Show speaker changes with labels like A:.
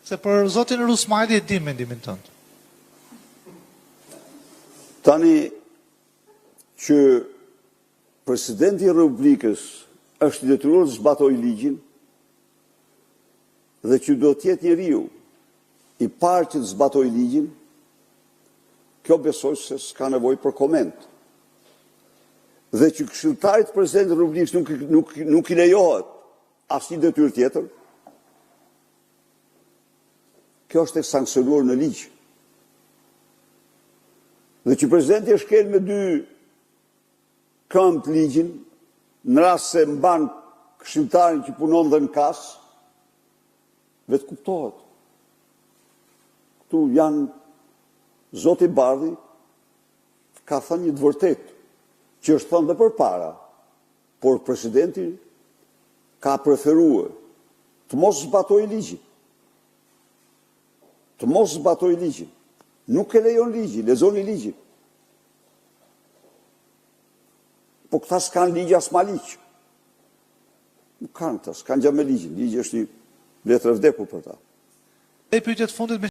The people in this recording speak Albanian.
A: Se për zotin Rusmajli e di mendimin tënd.
B: Tani që presidenti i Republikës është i detyruar të zbatojë ligjin dhe që do të jetë njeriu i parë që të zbatojë ligjin, kjo besoj se s'ka nevojë për koment. Dhe që këshilltarit të presidentit të Republikës nuk i lejohet asnjë detyrë tjetër, kjo është e sankcionuar në ligj. Dhe që presidenti e shkel me dy këmbë ligjin, në rast se mban këshilltarin që punon dhe në kas, vetë kuptohet. Këtu janë Zoti Bardhi ka thënë një të vërtetë, që është thënë dhe përpara, por presidenti ka preferuar të mos zbatojë ligjin. Të mos zbatojë ligjin. Nuk e lejon ligjin, lexoni ligjin. Po këta s'kan ligj as ma ligj. Nuk kanë këta, s'kan gjë me ligjin. Ligji është një letër e vdekur për ta.
A: E pyetja e fundit me